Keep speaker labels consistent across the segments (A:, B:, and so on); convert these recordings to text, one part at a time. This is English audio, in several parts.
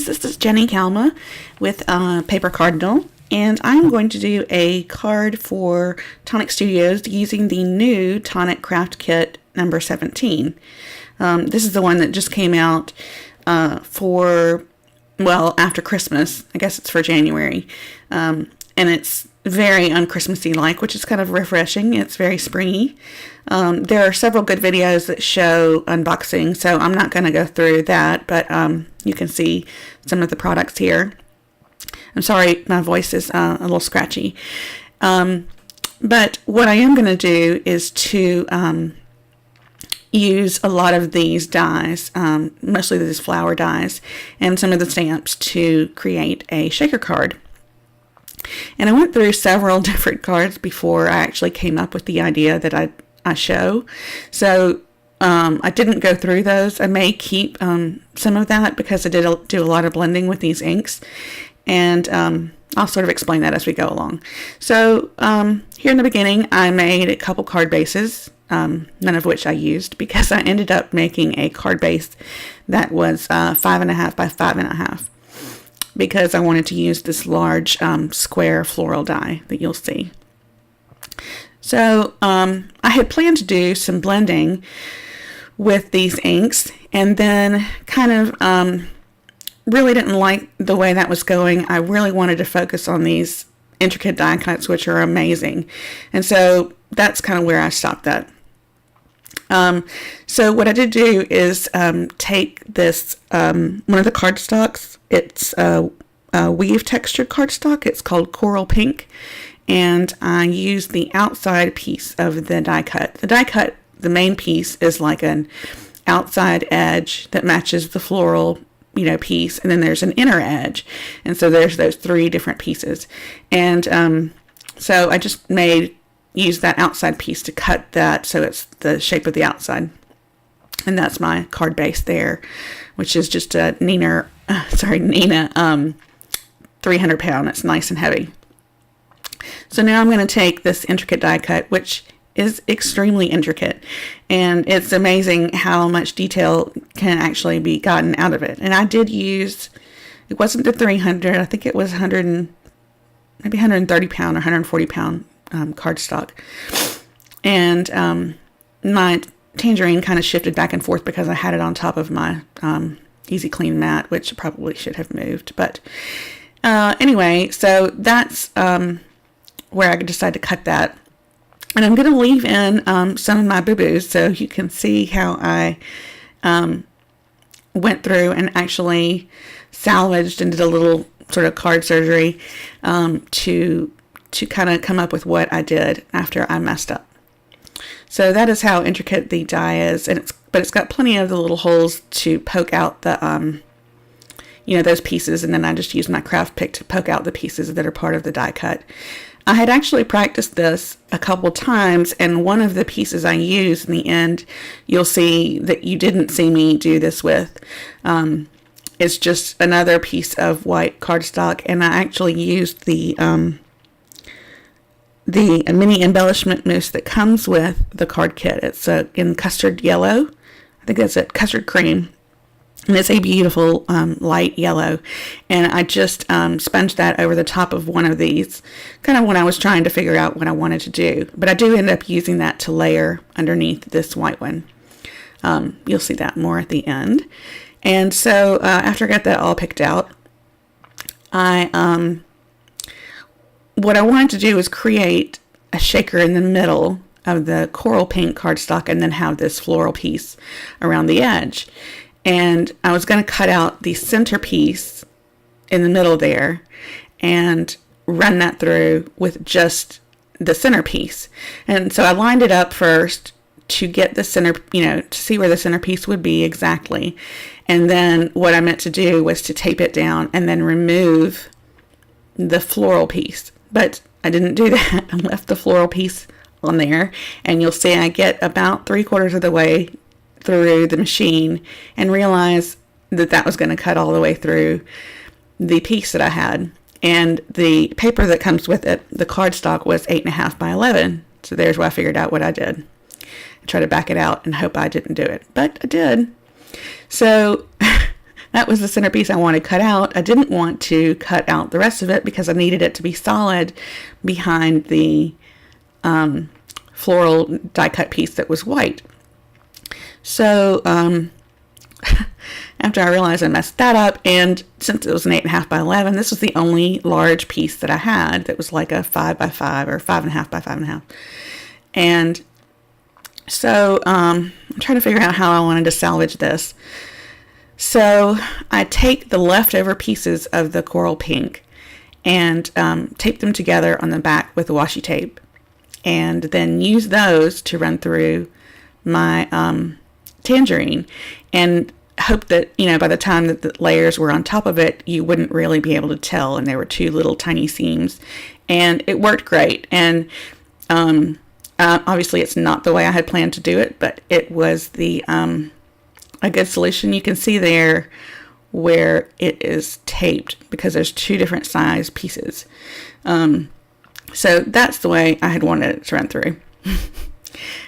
A: friends, this is Jenni Calma with Paper Cardinal, and I'm going to do a card for Tonic Studios using the new Tonic Craft Kit number 17. This is the one that just came out after Christmas. I guess it's for January, and it's very un-Christmassy like, which is kind of refreshing. It's very springy. There are several good videos that show unboxing, so I'm not going to go through that, but you can see some of the products here. I'm sorry, my voice is a little scratchy. But what I am going to do is to use a lot of these dies, mostly these flower dies, and some of the stamps to create a shaker card. And I went through several different cards before I actually came up with the idea that I show. So I didn't go through those. I may keep some of that because I did do a lot of blending with these inks. And I'll sort of explain that as we go along. So here in the beginning, I made a couple card bases, none of which I used because I ended up making a card base that was 5.5 by 5.5. Because I wanted to use this large square floral die that you'll see. So I had planned to do some blending with these inks, and then kind of really didn't like the way that was going. I really wanted to focus on these intricate die cuts, which are amazing. And so that's kind of where I stopped that. So what I did do is take this, one of the cardstocks. It's a weave textured cardstock. It's called Coral Pink. And I used the outside piece of the die cut. The die cut, the main piece, is like an outside edge that matches the floral, piece. And then there's an inner edge. And so there's those three different pieces. And so I just use that outside piece to cut that so it's the shape of the outside. And that's my card base there, which is just a Neenah 300 pound. It's nice and heavy. So now I'm going to take this intricate die cut, which is extremely intricate, and it's amazing how much detail can actually be gotten out of it. And I did use, it wasn't the 300, I think it was 130 pound or 140 pound cardstock. And my Tangerine kind of shifted back and forth because I had it on top of my Easy Clean mat, which probably should have moved. But anyway, so that's where I decided to cut that. And I'm going to leave in some of my boo-boos so you can see how I went through and actually salvaged and did a little sort of card surgery to kind of come up with what I did after I messed up. So that is how intricate the die is, but it's got plenty of the little holes to poke out the those pieces, and then I just use my craft pick to poke out the pieces that are part of the die cut. I had actually practiced this a couple times, and one of the pieces I used in the end, you'll see that you didn't see me do this with, is just another piece of white cardstock, and I actually used the mini embellishment mousse that comes with the card kit. It's in custard yellow. I think that's it, custard cream. And it's a beautiful light yellow. And I just sponged that over the top of one of these, kind of when I was trying to figure out what I wanted to do. But I do end up using that to layer underneath this white one. You'll see that more at the end. And so after I got that all picked out, what I wanted to do was create a shaker in the middle of the coral pink cardstock and then have this floral piece around the edge. And I was going to cut out the centerpiece in the middle there and run that through with just the centerpiece. And so I lined it up first to get the center, to see where the centerpiece would be exactly. And then what I meant to do was to tape it down and then remove the floral piece. But I didn't do that. I left the floral piece on there. And you'll see I get about 3/4 of the way through the machine and realize that was going to cut all the way through the piece that I had. And the paper that comes with it, the cardstock, was 8.5 by 11. So there's where I figured out what I did. I tried to back it out and hope I didn't do it, but I did. So that was the centerpiece I wanted cut out. I didn't want to cut out the rest of it because I needed it to be solid behind the floral die cut piece that was white. So after I realized I messed that up, and since it was an 8.5 by 11, this was the only large piece that I had that was like a 5 by 5 or 5.5 by 5.5. And so I'm trying to figure out how I wanted to salvage this. So I take the leftover pieces of the coral pink and tape them together on the back with washi tape, and then use those to run through my tangerine, and hope that, you know, by the time that the layers were on top of it, you wouldn't really be able to tell, and there were two little tiny seams, and it worked great. And obviously it's not the way I had planned to do it, but it was the a good solution. You can see there where it is taped because there's two different size pieces. So that's the way I had wanted it to run through.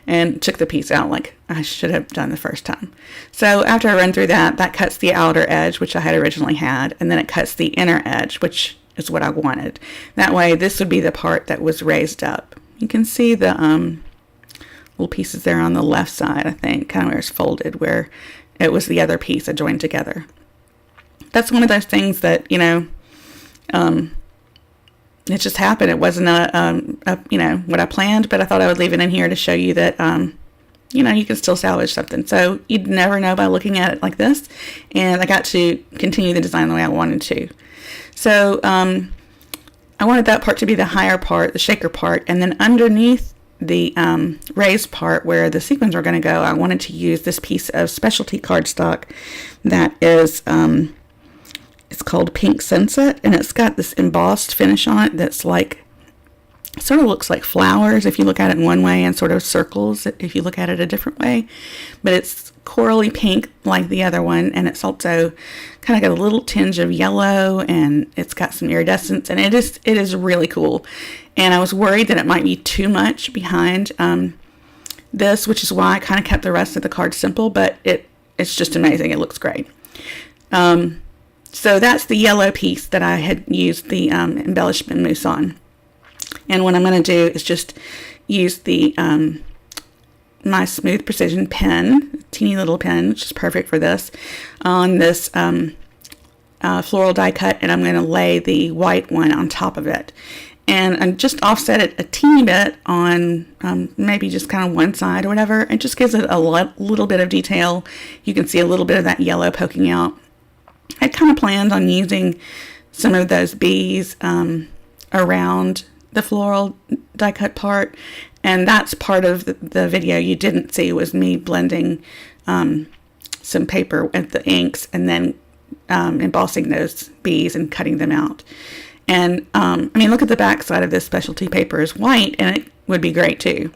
A: And took the piece out like I should have done the first time. So after I run through that, that cuts the outer edge, which I had originally had, and then it cuts the inner edge, which is what I wanted. That way, this would be the part that was raised up. You can see the little pieces there on the left side, I think, kind of where it's folded, where it was the other piece I joined together. That's one of those things that, you know, it just happened. It wasn't you know, what I planned, but I thought I would leave it in here to show you that, you know, you can still salvage something. So you'd never know by looking at it like this. And I got to continue the design the way I wanted to. So I wanted that part to be the higher part, the shaker part, and then underneath the raised part where the sequins are going to go, I wanted to use this piece of specialty cardstock that is it's called Pink Sunset, and it's got this embossed finish on it that's like, sort of looks like flowers if you look at it in one way, and sort of circles if you look at it a different way. But it's corally pink like the other one, and it's also kind of got a little tinge of yellow, and it's got some iridescence, and it is really cool. And I was worried that it might be too much behind this, which is why I kind of kept the rest of the card simple, but it's just amazing. It looks great. So that's the yellow piece that I had used the embellishment mousse on. And what I'm going to do is just use the my Smooth Precision pen, teeny little pen, which is perfect for this, on this floral die cut, and I'm going to lay the white one on top of it. And I just offset it a teeny bit on maybe just kind of one side or whatever. It just gives it a little bit of detail. You can see a little bit of that yellow poking out. I kind of planned on using some of those bees around the floral die cut part, and that's part of the video you didn't see, was me blending some paper with the inks and then embossing those bees and cutting them out. And I mean, look at the back side of this specialty paper is white, and it would be great too.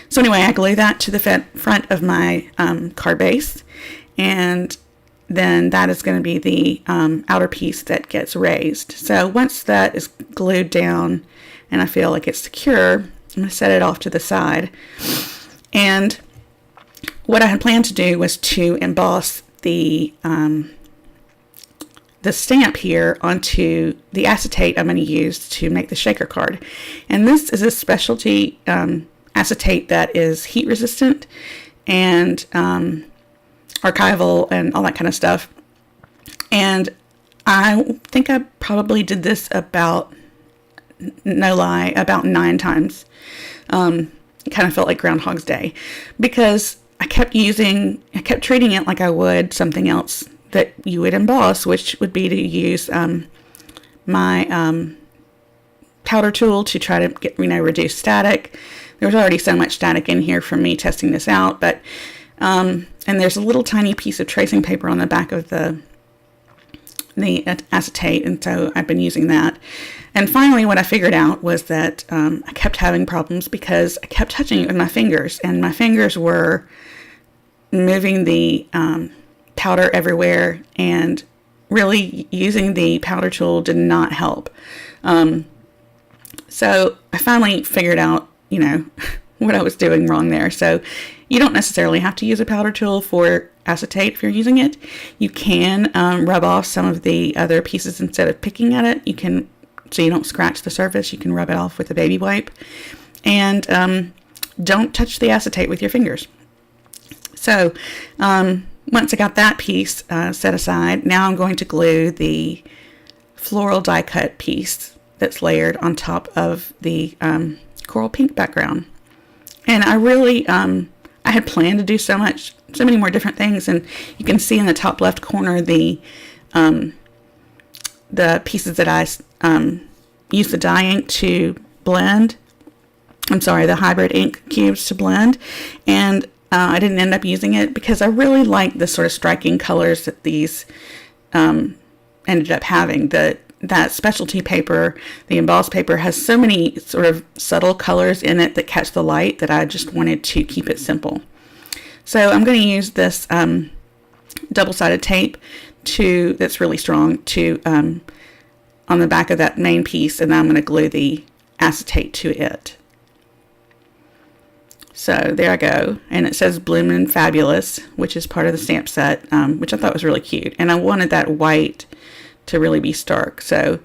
A: So anyway, I glue that to the front of my card base, and then that is going to be the outer piece that gets raised. So once that is glued down and I feel like it's secure, I'm going to set it off to the side. And what I had planned to do was to emboss the stamp here onto the acetate I'm going to use to make the shaker card. And this is a specialty acetate that is heat resistant and archival and all that kind of stuff. And I think I probably did this about, no lie, about 9 times. It kind of felt like Groundhog's Day, because I kept treating it like I would something else that you would emboss, which would be to use my powder tool to try to get, reduce static. There was already so much static in here from me testing this out, but and there's a little tiny piece of tracing paper on the back of the acetate, and so I've been using that. And finally, what I figured out was that I kept having problems because I kept touching it with my fingers, and my fingers were moving the powder everywhere, and really using the powder tool did not help. So I finally figured out, what I was doing wrong there. So you don't necessarily have to use a powder tool for acetate if you're using it. You can rub off some of the other pieces instead of picking at it. You can, so you don't scratch the surface, you can rub it off with a baby wipe. And don't touch the acetate with your fingers. So once I got that piece set aside, now I'm going to glue the floral die cut piece that's layered on top of the coral pink background. And I really, I had planned to do so many more different things, and you can see in the top left corner the pieces that I used the dye ink to blend. I'm sorry, the hybrid ink cubes to blend, and I didn't end up using it because I really like the sort of striking colors that these ended up having. That specialty paper, the embossed paper, has so many sort of subtle colors in it that catch the light that I just wanted to keep it simple. So I'm going to use this double-sided tape that's really strong on the back of that main piece, and then I'm going to glue the acetate to it. So there I go, and it says Bloomin' Fabulous, which is part of the stamp set, which I thought was really cute, and I wanted that white to really be stark. So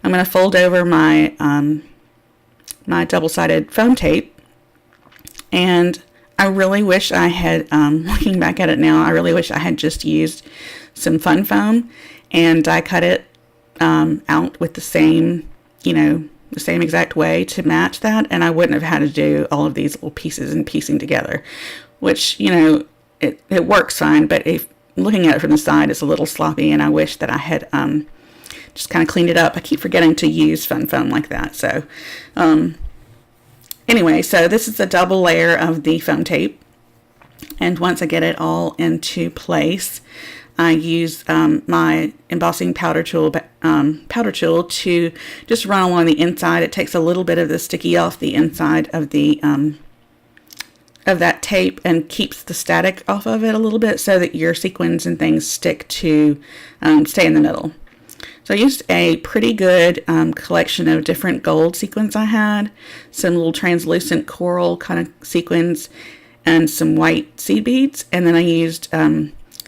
A: I'm going to fold over my my double-sided foam tape, and I really wish I had, looking back at it now, I really wish I had just used some fun foam and die cut it out with the same, the same exact way to match that, and I wouldn't have had to do all of these little pieces and piecing together, which, it works fine, but if looking at it from the side, it's a little sloppy, and I wish that I had just kind of cleaned it up. I keep forgetting to use fun foam like that. So anyway, so this is a double layer of the foam tape, and once I get it all into place, I use my embossing powder tool to just run along the inside. It takes a little bit of the sticky off the inside of the of that tape and keeps the static off of it a little bit so that your sequins and things stick to stay in the middle. So I used a pretty good collection of different gold sequins I had, some little translucent coral kind of sequins, and some white seed beads, and then I used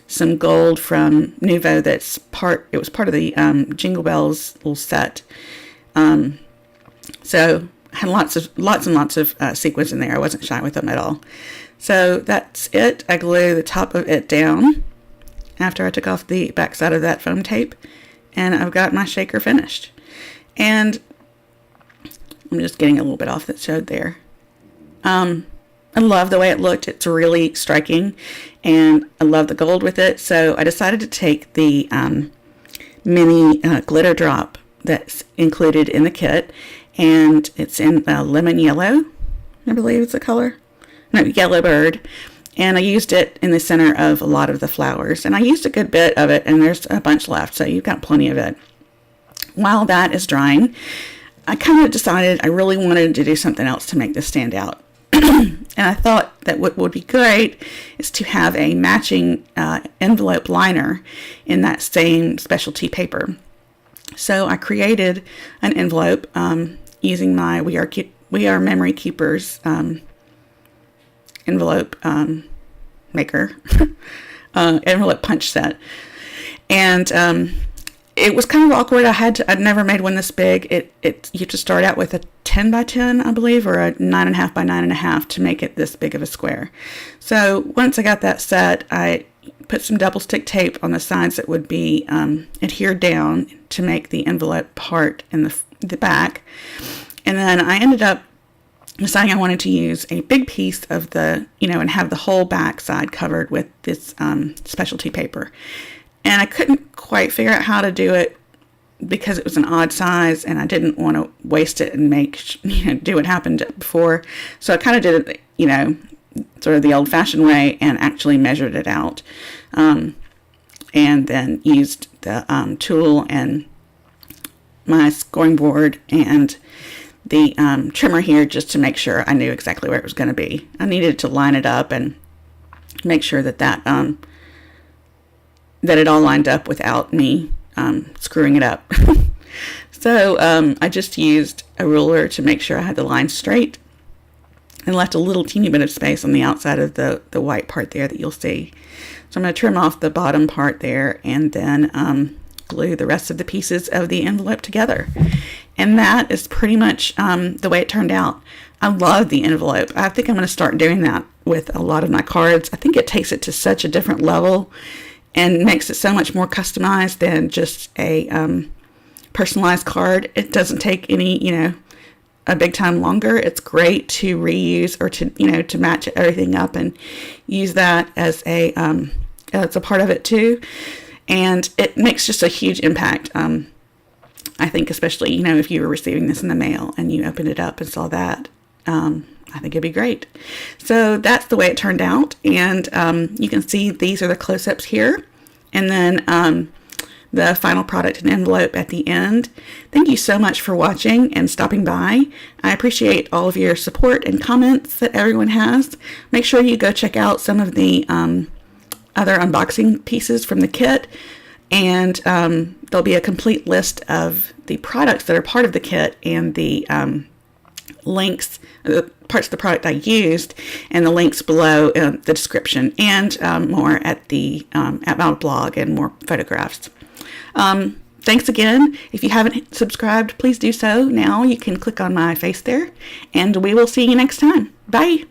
A: some gold from Nuvo it was part of the Jingle Bells little set. So I had lots and lots of sequins in there. I wasn't shy with them at all. So that's it. I glue the top of it down after I took off the back side of that foam tape, and I've got my shaker finished. And I'm just getting a little bit off that showed there. I love the way it looked. It's really striking, and I love the gold with it. So I decided to take the mini glitter drop that's included in the kit, and it's in lemon yellow, I believe it's the color. No, yellow bird. And I used it in the center of a lot of the flowers, and I used a good bit of it, and there's a bunch left, so you've got plenty of it. While that is drying, I kind of decided I really wanted to do something else to make this stand out. And I thought that what would be great is to have a matching envelope liner in that same specialty paper. So I created an envelope using my We Are Memory Keepers envelope maker, envelope punch set. And it was kind of awkward. I'd never made one this big. You have to start out with a 10 by 10, I believe, or a 9.5 by 9.5 to make it this big of a square. So once I got that set, I put some double stick tape on the sides that would be adhered down to make the envelope part in the back. And then I ended up deciding I wanted to use a big piece of the, and have the whole back side covered with this specialty paper. And I couldn't quite figure out how to do it because it was an odd size, and I didn't want to waste it and do what happened before. So I kind of did it, sort of the old-fashioned way, and actually measured it out. And then used the tool and my scoring board and the trimmer here just to make sure I knew exactly where it was going to be. I needed to line it up and make sure that it all lined up without me screwing it up. So I just used a ruler to make sure I had the line straight and left a little teeny bit of space on the outside of the white part there that you'll see. So I'm going to trim off the bottom part there and then glue the rest of the pieces of the envelope together. And that is pretty much the way it turned out. I love the envelope. I think I'm going to start doing that with a lot of my cards. I think it takes it to such a different level and makes it so much more customized than just a personalized card. It doesn't take any, a big time longer. It's great to reuse or to match everything up and use that as a part of it too. And it makes just a huge impact. I think especially, if you were receiving this in the mail and you opened it up and saw that, I think it'd be great. So that's the way it turned out. And you can see these are the close-ups here. And then the final product and envelope at the end. Thank you so much for watching and stopping by. I appreciate all of your support and comments that everyone has. Make sure you go check out some of the other unboxing pieces from the kit. And there'll be a complete list of the products that are part of the kit and the links, the parts of the product I used, and the links below in the description, and more at my blog and more photographs. Thanks again. If you haven't subscribed, please do so now. You can click on my face there, and we will see you next time. Bye.